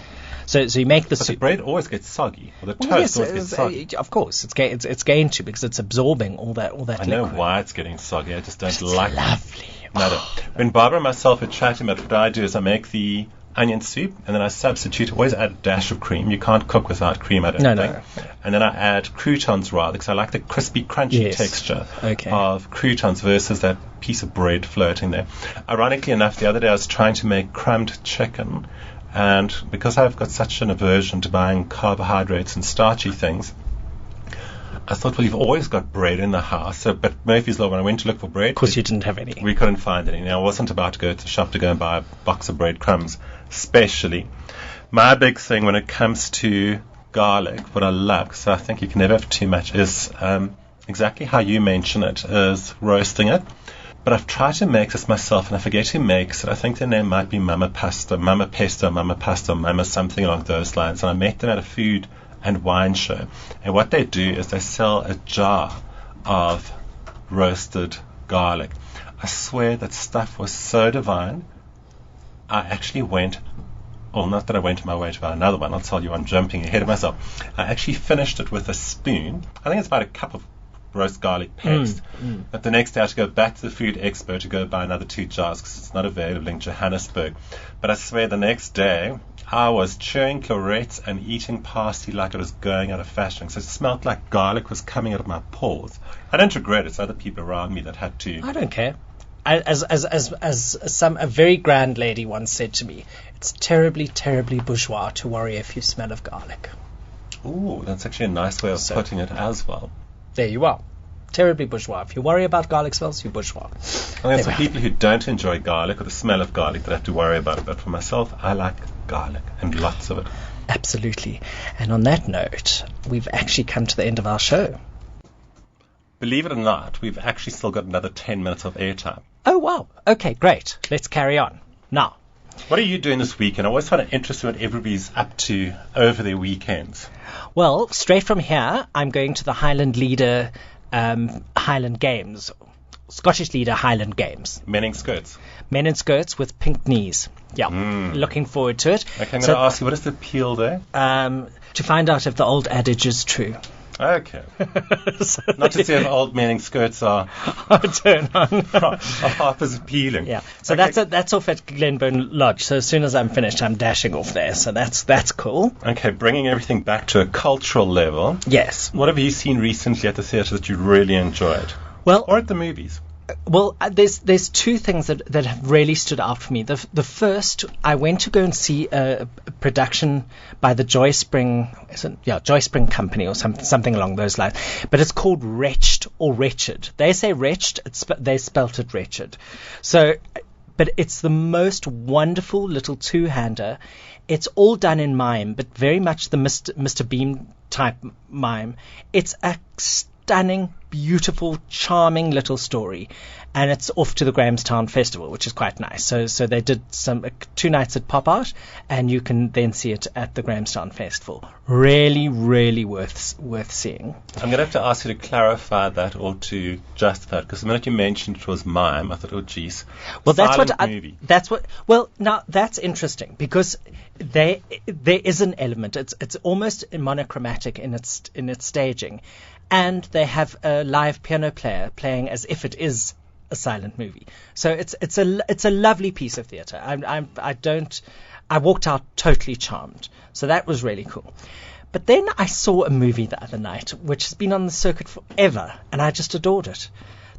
So you make the soup. The bread always gets soggy, or the toast always gets soggy. Of course, it's going to, because it's absorbing all that liquid. I know why it's getting soggy. I just don't like it. Lovely. When Barbara and myself are chatting about what I do is I make the onion soup, and then I substitute, always add a dash of cream. You can't cook without cream, I don't think. No. And then I add croutons rather, because I like the crispy, crunchy texture of croutons versus that piece of bread floating there. Ironically enough, the other day I was trying to make crumbed chicken, and because I've got such an aversion to buying carbohydrates and starchy things, I thought, well, you've always got bread in the house. But Murphy's Law, when I went to look for bread... Of course you didn't have any. We couldn't find any. Now, I wasn't about to go to the shop to go and buy a box of breadcrumbs, especially. My big thing when it comes to garlic, what I love, because I think you can never have too much, is exactly how you mention it, is roasting it. But I've tried to make this myself, and I forget who makes it. I think their name might be Mama Pesto, Mama something along those lines. And I met them at a food and wine show, and what they do is they sell a jar of roasted garlic. I swear that stuff was so divine. I actually went, not that I went on my way to buy another one, I'll tell you, I'm jumping ahead of myself. I actually finished it with a spoon. I think it's about a cup of roast garlic paste. But the next day I had to go back to the food expert to go buy another 2 jars because it's not available in Johannesburg. But I swear the next day I was chewing clarettes and eating parsley like it was going out of fashion. So it smelled like garlic was coming out of my pores. I don't regret it. It's other people around me that had to. I don't care. As a very grand lady once said to me, it's terribly, terribly bourgeois to worry if you smell of garlic. Ooh, that's actually a nice way of putting it as well. There you are. Terribly bourgeois. If you worry about garlic smells, you're bourgeois. And it's for people who don't enjoy garlic or the smell of garlic that have to worry about it. But for myself, I like garlic and lots of it. Absolutely. And on that note, we've actually come to the end of our show. Believe it or not, we've actually still got another 10 minutes of airtime. Oh, wow. Okay, great. Let's carry on. Now, what are you doing this weekend? I always find it interesting what everybody's up to over their weekends. Well, straight from here, I'm going to the Highland Leader Highland Games. Scottish Leader Highland Games. Men in skirts. Men in skirts with pink knees. Yeah, looking forward to it. Okay, I'm going to ask you, what is the appeal there? To find out if the old adage is true. Okay. Not to say if old men in skirts are turn on. half as appealing. Yeah. So okay. That's off at Glenburn Lodge. So as soon as I'm finished, I'm dashing off there. So that's cool. Okay, bringing everything back to a cultural level. Yes. What have you seen recently at the theatre that you really enjoyed? Well, or at the movies? Well, there's two things that have really stood out for me. The first, I went to go and see a production by the Joy Spring Company or something along those lines. But it's called Wretched or Wretched. They say Wretched, they spelt it Wretched. So, but it's the most wonderful little two-hander. It's all done in mime, but very much the Mr. Bean type mime. It's a stunning, beautiful, charming little story, and it's off to the Grahamstown Festival, which is quite nice. So they did 2 nights at Pop Art, and you can then see it at the Grahamstown Festival. Really, really worth seeing. I'm going to have to ask you to clarify that or to justify it, because the minute you mentioned it was mime, I thought, oh, geez. Well, movie. Well, now that's interesting, because there is an element. It's almost monochromatic in its staging. And they have a live piano player playing as if it is a silent movie. So it's a lovely piece of theatre. I walked out totally charmed. So that was really cool. But then I saw a movie the other night, which has been on the circuit forever, and I just adored it.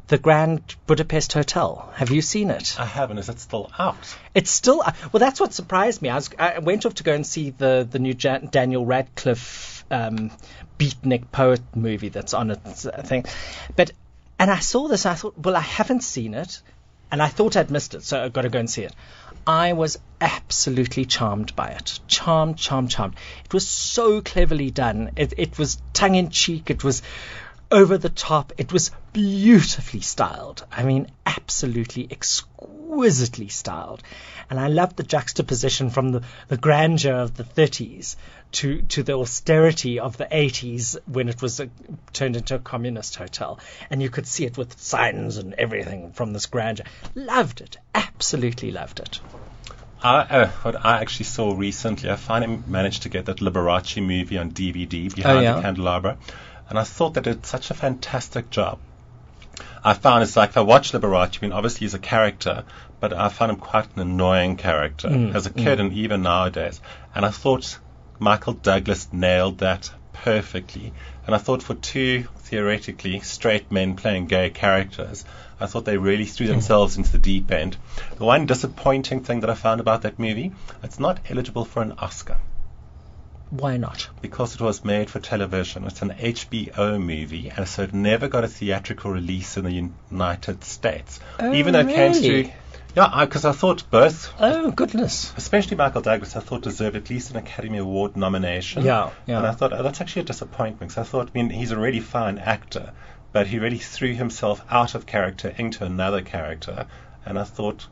The Grand Budapest Hotel. Have you seen it? I haven't. Is it still out? It's still out. Well, that's what surprised me. I went off to go and see the new Daniel Radcliffe beatnik poet movie that's on it thing. And I saw this, and I thought, well, I haven't seen it, and I thought I'd missed it, so I've got to go and see it. I was absolutely charmed by it. Charmed. It was so cleverly done. It was tongue-in-cheek. It was over the top. It was beautifully styled. I mean, absolutely exquisitely styled. And I loved the juxtaposition from the grandeur of the 30s to the austerity of the 80s when it was turned into a communist hotel. And you could see it with signs and everything from this grandeur. Loved it. Absolutely loved it. What I actually saw recently, I finally managed to get that Liberace movie on DVD, Behind the Candelabra. And I thought they did such a fantastic job. I found it's like, if I watch Liberace, I mean, obviously he's a character, but I found him quite an annoying character as a kid and even nowadays. And I thought Michael Douglas nailed that perfectly. And I thought for 2, theoretically, straight men playing gay characters, I thought they really threw themselves into the deep end. The one disappointing thing that I found about that movie, it's not eligible for an Oscar. Why not? Because it was made for television. It's an HBO movie, and so it never got a theatrical release in the United States. Oh, even though it came through. Yeah, because I thought both. Oh, goodness. Especially Michael Douglas, I thought deserved at least an Academy Award nomination. Yeah. And I thought, that's actually a disappointment, because I thought, he's a really fine actor, but he really threw himself out of character into another character, and I thought...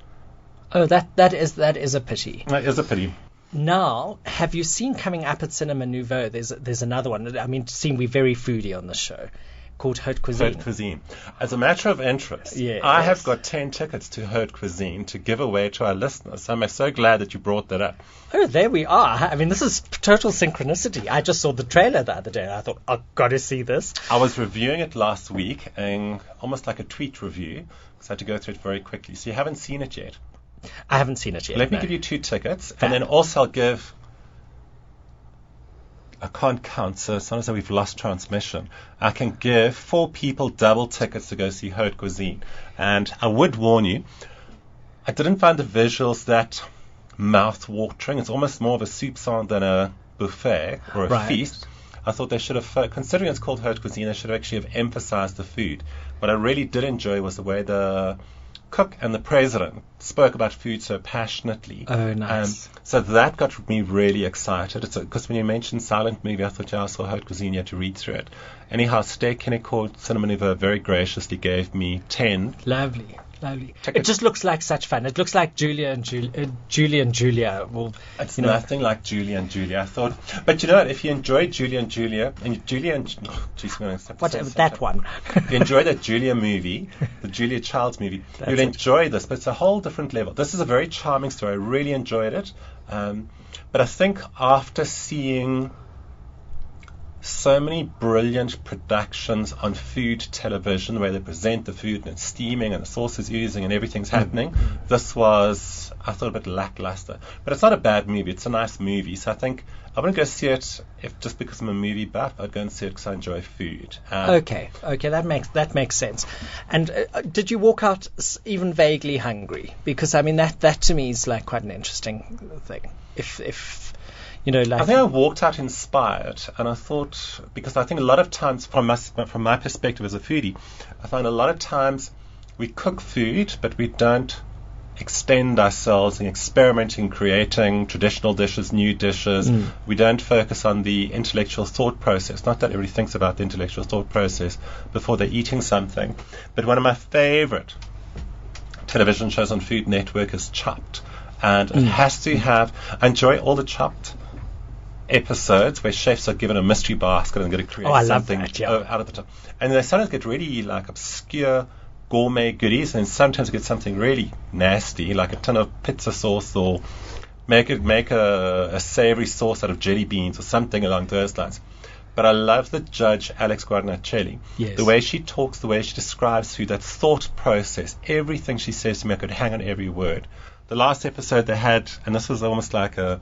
Oh, that is a pity. That is a pity. Now, have you seen coming up at Cinema Nouveau? There's another one. I mean, we're very foodie on the show, called Haute Cuisine. Haute Cuisine. As a matter of interest, I have got 10 tickets to Haute Cuisine to give away to our listeners. I'm so glad that you brought that up. Oh, there we are. I mean, this is total synchronicity. I just saw the trailer the other day, and I thought, I've got to see this. I was reviewing it last week, and almost like a tweet review, because I had to go through it very quickly. So you haven't seen it yet? I haven't seen it yet. Let me give you 2 tickets, and then also I'll give... I can't count, so it's not as though we've lost transmission. I can give 4 people double tickets to go see Haute Cuisine. And I would warn you, I didn't find the visuals that mouth-watering. It's almost more of a soup song than a buffet or a feast. I thought they should have, considering it's called Haute Cuisine, they should have actually have emphasized the food. What I really did enjoy was the way the cook and the president spoke about food so passionately. Oh, nice. So that got me really excited. Because when you mentioned silent movie, I thought, I saw Haute Cuisine, you had to read through it. Anyhow, Steakhouse Cinema Nouveau very graciously gave me 10. Lovely. It just looks like such fun. It looks like Julia and Julia. Well, it's nothing like Julia and Julia, I thought. But you know what? If you enjoy Julia and Julia, and Julia and... that one. If you enjoy that Julia movie, the Julia Childs movie, you'll enjoy this, but it's a whole different level. This is a very charming story. I really enjoyed it. But I think after seeing so many brilliant productions on food television where they present the food and it's steaming and the sauce is oozing and everything's happening. This was, I thought, a bit lackluster. But it's not a bad movie. It's a nice movie. So I think I wouldn't go see it if just because I'm a movie buff. I'd go and see it because I enjoy food. Okay, that makes sense. And did you walk out even vaguely hungry? Because I mean that to me is like quite an interesting thing. If you know, like, I think I walked out inspired, and I thought, because I think a lot of times from my perspective as a foodie, I find a lot of times we cook food, but we don't extend ourselves in experimenting, creating traditional dishes, new dishes. We don't focus on the intellectual thought process. Not that everybody thinks about the intellectual thought process before they're eating something, but one of my favorite television shows on Food Network is Chopped, and it has to have, I enjoy all the Chopped episodes where chefs are given a mystery basket and going to create something out of the top, and they sometimes get really like obscure gourmet goodies, and sometimes get something really nasty like a ton of pizza sauce, or make a savory sauce out of jelly beans or something along those lines. But I love the judge Alex Guarnacelli. Yes. The way she talks, the way she describes food, that thought process, everything she says to me, I could hang on every word. The last episode they had, and this was almost like a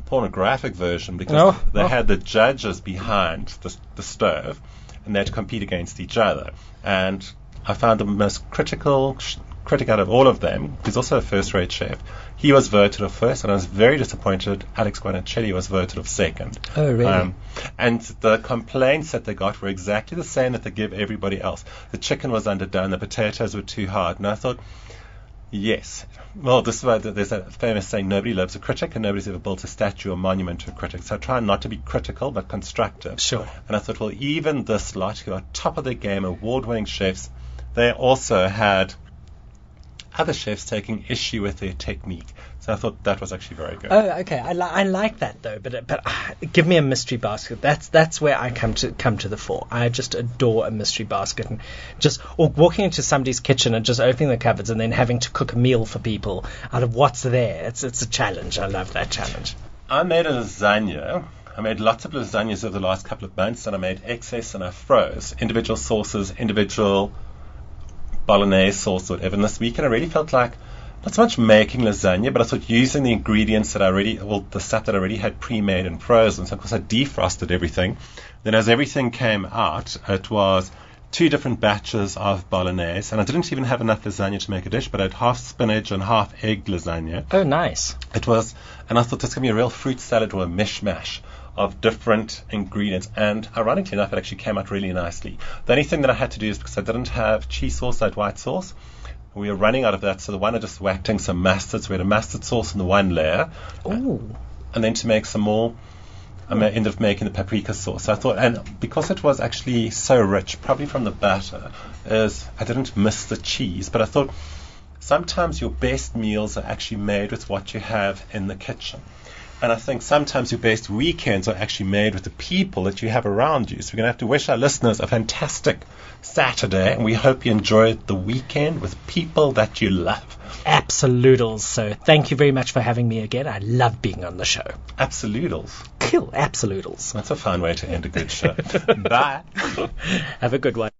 pornographic version, because they had the judges behind the stove and they had to compete against each other, and I found the most critic out of all of them. He's also a first-rate chef. He was voted of first, and I was very disappointed Alex Guarnacelli was voted of second. Oh, really? And the complaints that they got were exactly the same that they give everybody else. The chicken was underdone, the potatoes were too hard, and I thought, yes. Well, this is why there's a famous saying, nobody loves a critic, and nobody's ever built a statue or monument to a critic. So I try not to be critical, but constructive. Sure. And I thought, well, even this lot, who are top of their game, award-winning chefs, they also had other chefs taking issue with their technique. So I thought that was actually very good. Oh, okay. I like that though, but give me a mystery basket. That's where I come to the fore. I just adore a mystery basket, and or walking into somebody's kitchen and just opening the cupboards and then having to cook a meal for people out of what's there. It's a challenge. I love that challenge. I made a lasagna. I made lots of lasagnas over the last couple of months, and I made excess and I froze individual sauces, individual bolognese sauce or whatever. And this weekend I really felt like not so much making lasagna, but I thought using the ingredients that the stuff that I already had pre-made and frozen. So of course I defrosted everything. Then as everything came out, it was 2 different batches of bolognese, and I didn't even have enough lasagna to make a dish, but I had half spinach and half egg lasagna. Oh, nice. It was, and I thought this could be a real fruit salad or a mishmash of different ingredients, and ironically enough, it actually came out really nicely. The only thing that I had to do is, because I didn't have cheese sauce, I had white sauce. We were running out of that, so the one I just whacked in some mustard, so we had a mustard sauce in the one layer. Ooh. And then to make some more, I ended up making the paprika sauce. So I thought, and because it was actually so rich, probably from the batter, I didn't miss the cheese, but I thought sometimes your best meals are actually made with what you have in the kitchen. And I think sometimes your best weekends are actually made with the people that you have around you. So we're going to have to wish our listeners a fantastic Saturday, and we hope you enjoyed the weekend with people that you love. Absolutels. So thank you very much for having me again. I love being on the show. Absolutels. Cool. Absolutels. That's a fun way to end a good show. Bye. Have a good one.